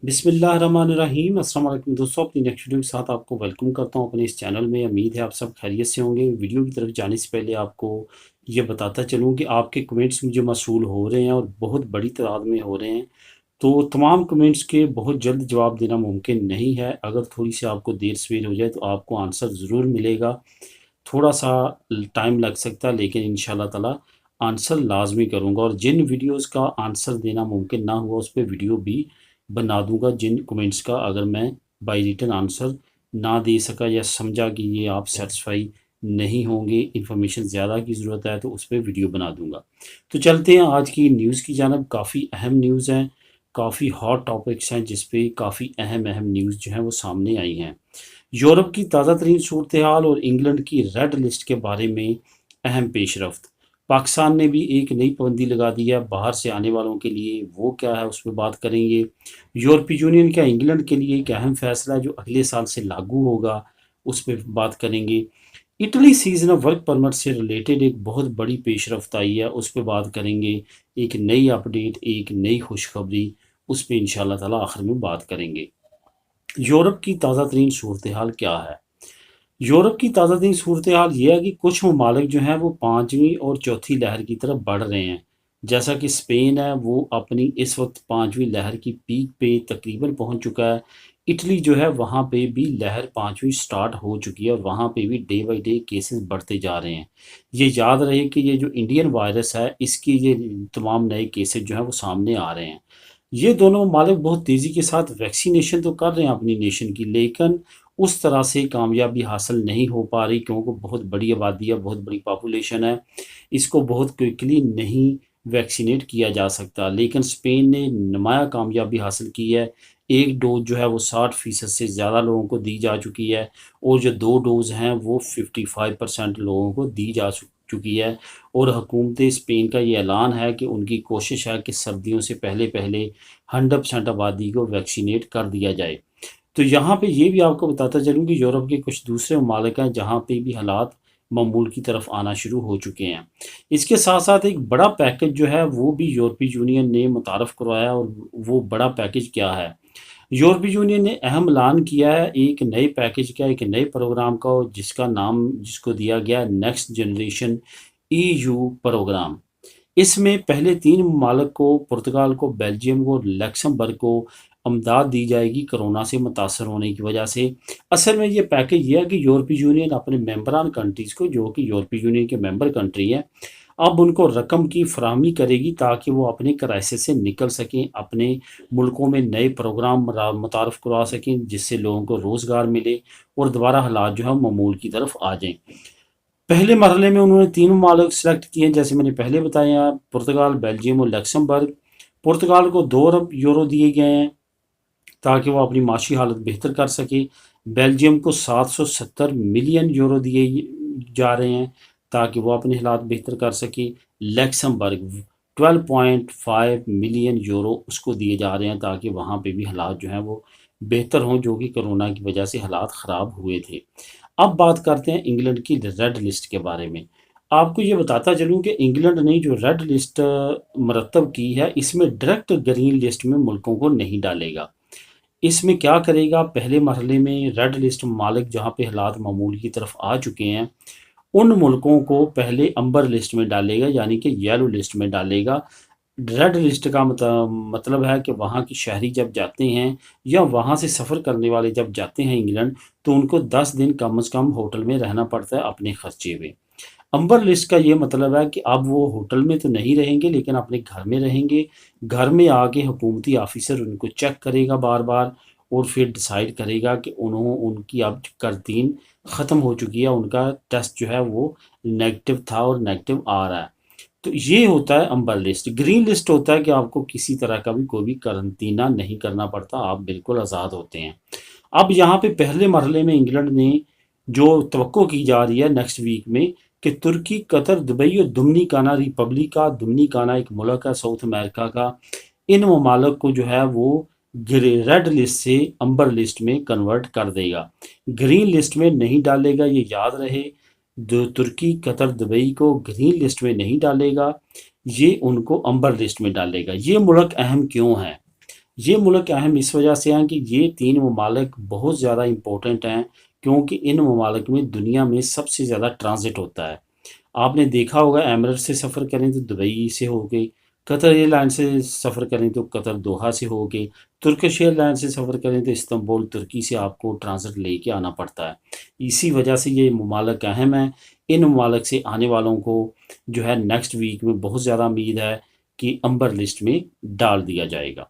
बिस्मिल्लाहिर्रहमानिर्रहीम। अस्सलाम वालेकुम दोस्तों, अपनी नेक्स्ट वीडियो के साथ आपको वेलकम करता हूं अपने इस चैनल में। उम्मीद है आप सब खैरियत से होंगे। वीडियो की तरफ जाने से पहले आपको ये बताता चलूं कि आपके कमेंट्स मुझे मौसूल हो रहे हैं और बहुत बड़ी तादाद में हो रहे हैं। तो तमाम कमेंट्स के बहुत जल्द जवाब देना मुमकिन नहीं है। अगर थोड़ी सी आपको देर सवेर हो जाए तो आपको आंसर ज़रूर मिलेगा। थोड़ा सा टाइम लग सकता है, लेकिन इंशाल्लाह ताला आंसर लाजमी करूँगा। और जिन वीडियोस का आंसर देना मुमकिन ना हुआ उस पर वीडियो भी बना दूंगा, जिन कमेंट्स का अगर मैं बाय रिटन आंसर ना दे सका या समझा कि ये आप सेटिस्फाई नहीं होंगे, इन्फॉर्मेशन ज़्यादा की ज़रूरत है, तो उस पर वीडियो बना दूंगा। तो चलते हैं आज की न्यूज़ की जानब। काफ़ी अहम न्यूज़ हैं, काफ़ी हॉट टॉपिक्स हैं जिस पे काफ़ी अहम अहम न्यूज़ जो हैं वो सामने आई हैं। यूरोप की ताज़ा तरीन सूरत हाल और इंग्लैंड की रेड लिस्ट के बारे में अहम पेशरफ्त। पाकिस्तान ने भी एक नई पाबंदी लगा दी है बाहर से आने वालों के लिए, वो क्या है उस पर बात करेंगे। यूरोपीय यूनियन का इंग्लैंड के लिए एक अहम फैसला है जो अगले साल से लागू होगा, उस पर बात करेंगे। इटली सीजनल वर्क परमिट से रिलेटेड एक बहुत बड़ी पेशरफ्त आई है, उस पर बात करेंगे। एक नई अपडेट, एक नई खुशखबरी, उस पर इंशाल्लाह ताला आखिर में बात करेंगे। यूरोप की ताज़ा तरीन सूरत हाल क्या है? यूरोप की ताज़ा तरीन सूरत हाल ये है कि कुछ ममालिक जो हैं वो पाँचवीं और चौथी लहर की तरफ बढ़ रहे हैं। जैसा कि स्पेन है वो अपनी इस वक्त पाँचवीं लहर की पीक पे तकरीबन पहुंच चुका है। इटली जो है वहाँ पे भी लहर पाँचवीं स्टार्ट हो चुकी है और वहाँ पे भी डे बाई डे केसेस बढ़ते जा रहे हैं। ये याद रहे कि ये जो इंडियन वायरस है इसकी ये तमाम नए केसेस जो हैं वो सामने आ रहे हैं। ये दोनों ममालिक बहुत तेज़ी के साथ वैक्सीनेशन तो कर रहे हैं अपनी नेशन की, लेकिन उस तरह से कामयाबी हासिल नहीं हो पा रही, क्योंकि बहुत बड़ी आबादी है, बहुत बड़ी पॉपुलेशन है। इसको बहुत क्विकली नहीं वैक्सीनेट किया जा सकता, लेकिन स्पेन ने नुमाया कामयाबी हासिल की है। एक डोज जो है वो 60% से ज़्यादा लोगों को दी जा चुकी है और जो दो डोज हैं वो 55% लोगों को दी जा चुकी है। और हुकूमत स्पेन का ये ऐलान है कि उनकी कोशिश है कि सर्दियों से पहले पहले 100% आबादी को वैक्सीनेट कर दिया जाए। तो यहाँ पे ये भी आपको बताता चलूँ कि यूरोप के कुछ दूसरे ममालिक हैं जहाँ पे भी हालात मामूल की तरफ आना शुरू हो चुके हैं। इसके साथ साथ एक बड़ा पैकेज जो है वो भी यूरोपीय यूनियन ने मुतारफ़ करवाया। और वो बड़ा पैकेज क्या है? यूरोपीय यूनियन ने अहम ऐलान किया है एक नए पैकेज का, एक नए प्रोग्राम का, जिसका नाम जिसको दिया गया नेक्स्ट जनरेशन ईयू प्रोग्राम। इसमें पहले तीन ममालिक को, पुर्तगाल को, बेल्जियम को, लक्समबर्ग को अमदाद दी जाएगी कोरोना से मुतासर होने की वजह से। असल में ये पैकेज ये है कि यूरोपीय यूनियन अपने मेंबरान कंट्रीज़ को, जो कि यूरोपीय यूनियन के मेंबर कंट्री हैं, अब उनको रकम की फराहमी करेगी ताकि वो अपने क्राइसिस से निकल सकें, अपने मुल्कों में नए प्रोग्राम मुतारफ़ करवा सकें जिससे लोगों को रोज़गार मिले और दोबारा हालात जो है मामूल की तरफ आ जाएँ। पहले मरहले में उन्होंने तीन ममालिक सेलेक्ट किए हैं, जैसे मैंने पहले बताया, पुर्तगाल, बेल्जियम और लक्समबर्ग। पुर्तगाल को 2 अरब यूरो दिए गए हैं ताकि वो अपनी माशी हालत बेहतर कर सके। बेल्जियम को 770 मिलियन यूरो दिए जा रहे हैं ताकि वो अपने हालात बेहतर कर सके। लक्समबर्ग 12.5 मिलियन यूरो उसको दिए जा रहे हैं ताकि वहाँ पे भी हालात जो हैं वो बेहतर हों, जो कि कोरोना की वजह से हालात ख़राब हुए थे। अब बात करते हैं इंग्लैंड की रेड लिस्ट के बारे में। आपको ये बताता चलूँ कि इंग्लैंड ने जो रेड लिस्ट मरतब की है, इसमें डायरेक्ट ग्रीन लिस्ट में मुल्कों को नहीं डालेगा। इसमें क्या करेगा, पहले मरहले में रेड लिस्ट ममालिक जहाँ पे हालात मामूल की तरफ आ चुके हैं, उन मुल्कों को पहले अंबर लिस्ट में डालेगा, यानी कि येलो लिस्ट में डालेगा। रेड लिस्ट का मतलब है कि वहाँ के शहरी जब जाते हैं या वहाँ से सफ़र करने वाले जब जाते हैं इंग्लैंड, तो उनको 10 दिन कम से कम होटल में रहना पड़ता है अपने खर्चे पे। अंबर लिस्ट का ये मतलब है कि अब वो होटल में तो नहीं रहेंगे लेकिन अपने घर में रहेंगे। घर में आके हुकूमती ऑफिसर उनको चेक करेगा बार बार और फिर डिसाइड करेगा कि उनकी अब करतीन ख़त्म हो चुकी है, उनका टेस्ट जो है वो नेगेटिव था और नेगेटिव आ रहा है। तो ये होता है अंबर लिस्ट। ग्रीन लिस्ट होता है कि आपको किसी तरह का भी कोई भी करंतना नहीं करना पड़ता, आप बिल्कुल आज़ाद होते हैं। अब यहाँ पे पहले मरहले में इंग्लैंड ने जो तवक्को की जा रही है नेक्स्ट वीक में कि तुर्की, कतर, दुबई और डोमिनिकाना रिपब्लिका, डोमिनिकाना एक मुल्क है साउथ अमेरिका का, इन ममालिक को जो है वो रेड लिस्ट से अंबर लिस्ट में कन्वर्ट कर देगा, ग्रीन लिस्ट में नहीं डालेगा। ये याद रहे, तुर्की, कतर, दुबई को ग्रीन लिस्ट में नहीं डालेगा, ये उनको अंबर लिस्ट में डालेगा। ये मुल्क अहम क्यों है? یہ ملک اہم اس وجہ سے ہیں کہ یہ 3 ممالک بہت زیادہ امپورٹنٹ ہیں، کیونکہ ان ممالک میں دنیا میں سب سے زیادہ ٹرانزٹ ہوتا ہے۔ آپ نے دیکھا ہوگا ایمریٹ سے سفر کریں تو دبئی سے ہوگے، قطر ایئر لائن سے سفر کریں تو قطر دوحہ سے ہوگے، ترکش ایئر لائن سے سفر کریں تو استنبول ترکی سے آپ کو ٹرانزٹ لے کے آنا پڑتا ہے۔ اسی وجہ سے یہ ممالک اہم ہیں۔ ان ممالک سے آنے والوں کو جو ہے نیکسٹ ویک میں بہت زیادہ امید ہے کہ امبر لسٹ میں ڈال دیا جائے گا۔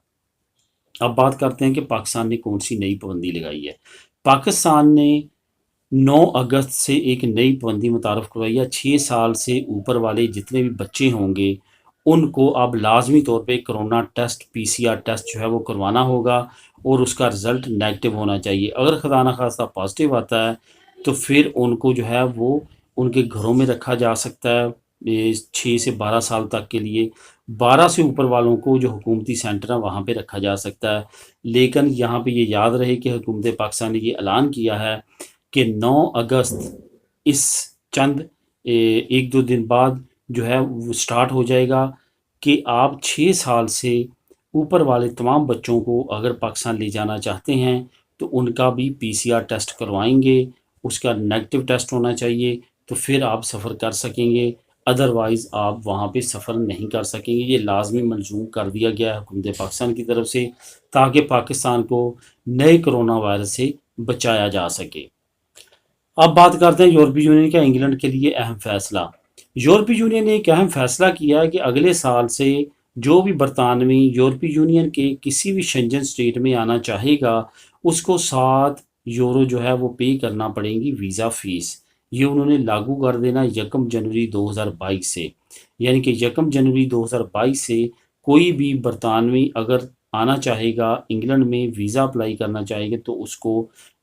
اب بات کرتے ہیں کہ پاکستان نے کون سی نئی پابندی لگائی ہے۔ پاکستان نے 9 اگست سے ایک نئی پابندی متعارف کروائی ہے۔ 6 سال سے اوپر والے جتنے بھی بچے ہوں گے ان کو اب لازمی طور پہ کرونا ٹیسٹ PCR ٹیسٹ جو ہے وہ کروانا ہوگا، اور اس کا رزلٹ نیگیٹو ہونا چاہیے۔ اگر خدا نخواستہ پازیٹیو آتا ہے تو پھر ان کو جو ہے وہ ان کے گھروں میں رکھا جا سکتا ہے 6 سے 12 سال تک کے لیے۔ 12 سے اوپر والوں کو جو حکومتی سینٹر ہیں وہاں پہ رکھا جا سکتا ہے۔ لیکن یہاں پہ یہ یاد رہے کہ حکومت پاکستان نے یہ اعلان کیا ہے کہ 9 اگست اس چند 1-2 دن بعد جو ہے وہ سٹارٹ ہو جائے گا کہ آپ 6 سال سے اوپر والے تمام بچوں کو اگر پاکستان لے جانا چاہتے ہیں تو ان کا بھی PCR ٹیسٹ کروائیں گے، اس کا نیگیٹو ٹیسٹ ہونا چاہیے، تو پھر آپ سفر کر سکیں گے، ادروائز آپ وہاں پہ سفر نہیں کر سکیں گے۔ یہ لازمی ملزوم کر دیا گیا ہے حکومت پاکستان کی طرف سے، تاکہ پاکستان کو نئے کرونا وائرس سے بچایا جا سکے۔ اب بات کرتے ہیں یورپی یونین کا انگلینڈ کے لیے اہم فیصلہ۔ یورپی یونین نے ایک اہم فیصلہ کیا ہے کہ اگلے سال سے جو بھی برطانوی یورپی یونین کے کسی بھی شنجن سٹیٹ میں آنا چاہے گا اس کو 7 یورو جو ہے وہ پے کرنا پڑیں گی ویزا فیس۔ یہ انہوں نے لاگو کر دینا 1 جنوری 2022 سے، یعنی کہ 1 جنوری 2022 سے کوئی بھی برطانوی اگر آنا چاہے گا انگلینڈ میں ویزا اپلائی کرنا چاہے گا تو اس کو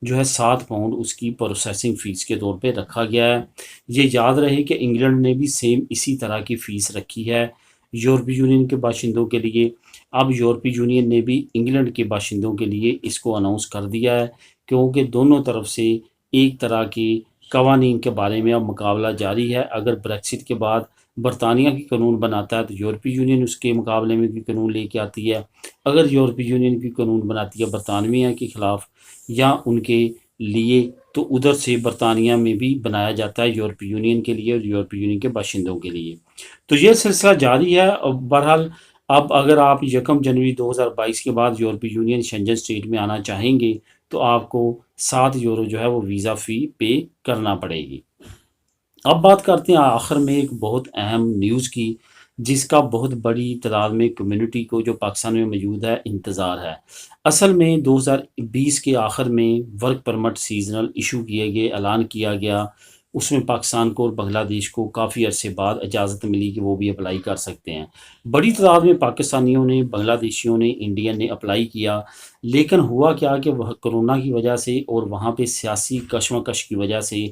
جو ہے 7 پاؤنڈ اس کی پروسیسنگ فیس کے طور پہ رکھا گیا ہے۔ یہ یاد رہے کہ انگلینڈ نے بھی سیم اسی طرح کی فیس رکھی ہے یورپی یونین کے باشندوں کے لیے۔ اب یورپی یونین نے بھی انگلینڈ کے باشندوں کے لیے اس کو اناؤنس کر دیا ہے، کیونکہ دونوں طرف سے ایک طرح کے قوانین کے بارے میں اب مقابلہ جاری ہے۔ اگر بریکسٹ کے بعد برطانیہ کی قانون بناتا ہے تو یورپی یونین اس کے مقابلے میں بھی قانون لے کے آتی ہے۔ اگر یورپی یونین کی قانون بناتی ہے برطانیہ کے خلاف یا ان کے لیے تو ادھر سے برطانیہ میں بھی بنایا جاتا ہے یورپی یونین کے لیے اور یورپی یونین کے باشندوں کے لیے۔ تو یہ سلسلہ جاری ہے۔ بہرحال اب اگر آپ 1 جنوری 2022 کے بعد یورپی یونین شنجن اسٹیٹ میں آنا چاہیں گے تو آپ کو 7 یورو جو ہے وہ ویزا فی پے کرنا پڑے گی۔ اب بات کرتے ہیں آخر میں ایک بہت اہم نیوز کی، جس کا بہت بڑی تعداد میں کمیونٹی کو جو پاکستان میں موجود ہے انتظار ہے۔ اصل میں 2020 کے آخر میں ورک پرمٹ سیزنل ایشو کیے گئے، اعلان کیا گیا، اس میں پاکستان کو اور بنگلہ دیش کو کافی عرصے بعد اجازت ملی کہ وہ بھی اپلائی کر سکتے ہیں۔ بڑی تعداد میں پاکستانیوں نے، بنگلہ دیشیوں نے، انڈین نے اپلائی کیا، لیکن ہوا کیا کہ وہ کرونا کی وجہ سے اور وہاں پہ سیاسی کشمکش کی وجہ سے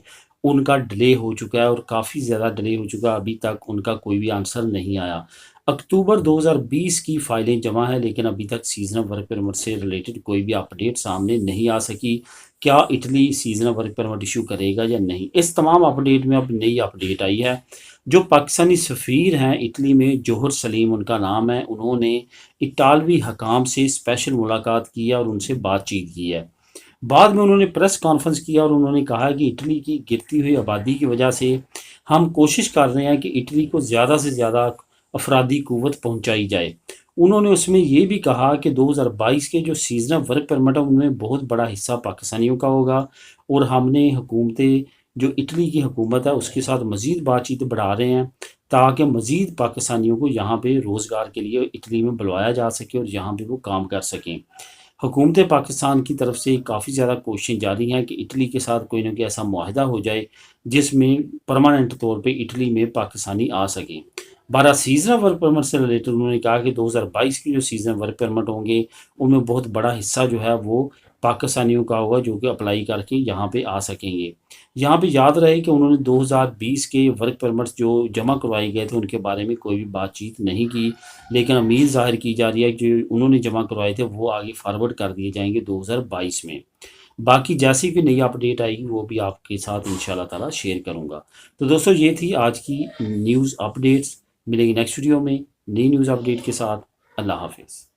ان کا ڈیلے ہو چکا ہے، اور کافی زیادہ ڈیلے ہو چکا ہے۔ ابھی تک ان کا کوئی بھی آنسر نہیں آیا۔ اکتوبر 2020 کی فائلیں جمع ہے، لیکن ابھی تک سیزنل ورک پرمٹ سے ریلیٹڈ کوئی بھی اپڈیٹ سامنے نہیں آ سکی۔ کیا Italy seasonal work permit issue کرے گا یا نہیں؟ اس تمام اپڈیٹ میں اب نئی اپڈیٹ آئی ہے۔ جو پاکستانی سفیر ہیں اٹلی میں، جوہر سلیم ان کا نام ہے، انہوں نے اطالوی حکام سے اسپیشل ملاقات کی ہے اور ان سے بات چیت کی ہے۔ بعد میں انہوں نے پریس کانفرنس کیا اور انہوں نے کہا کہ اٹلی کی گرتی ہوئی آبادی کی وجہ سے ہم کوشش کر رہے ہیں کہ اٹلی کو زیادہ سے زیادہ افرادی قوت پہنچائی جائے۔ انہوں نے اس میں یہ بھی کہا کہ 2022 کے جو سیزنل ورک پرمٹ ہے ان میں بہت بڑا حصہ پاکستانیوں کا ہوگا، اور ہم نے حکومتیں جو اٹلی کی حکومت ہے اس کے ساتھ مزید بات چیت بڑھا رہے ہیں تاکہ مزید پاکستانیوں کو یہاں پہ روزگار کے لیے اٹلی میں بلوایا جا سکے اور یہاں پہ وہ کام کر سکیں۔ حکومت پاکستان کی طرف سے کافی زیادہ کوششیں جاری ہیں کہ اٹلی کے ساتھ کوئی نہ کوئی ایسا معاہدہ ہو جائے جس میں پرماننٹ طور پہ اٹلی میں پاکستانی آ سکیں۔ 12 سیزنل ورک پرمٹ سے ریلیٹڈ انہوں نے کہا کہ 2022 کی جو سیزنل ورک پرمٹ ہوں گے ان میں بہت بڑا حصہ جو ہے وہ پاکستانیوں کا ہوگا جو کہ اپلائی کر کے یہاں پہ آ سکیں گے۔ یہاں پہ یاد رہے کہ انہوں نے 2020 کے ورک پرمٹس جو جمع کروائے گئے تھے ان کے بارے میں کوئی بھی بات چیت نہیں کی، لیکن امید ظاہر کی جا رہی ہے کہ جو انہوں نے جمع کروائے تھے وہ آگے فارورڈ کر دیے جائیں گے 2022 میں۔ باقی جیسی بھی نئی اپڈیٹ آئے گی وہ بھی آپ کے ساتھ انشاءاللہ تعالی شیئر کروں گا۔ تو دوستو یہ تھی آج کی نیوز اپڈیٹس۔ ملیں گے نیکسٹ ویڈیو میں نئی نیوز اپڈیٹ کے ساتھ۔ اللہ حافظ۔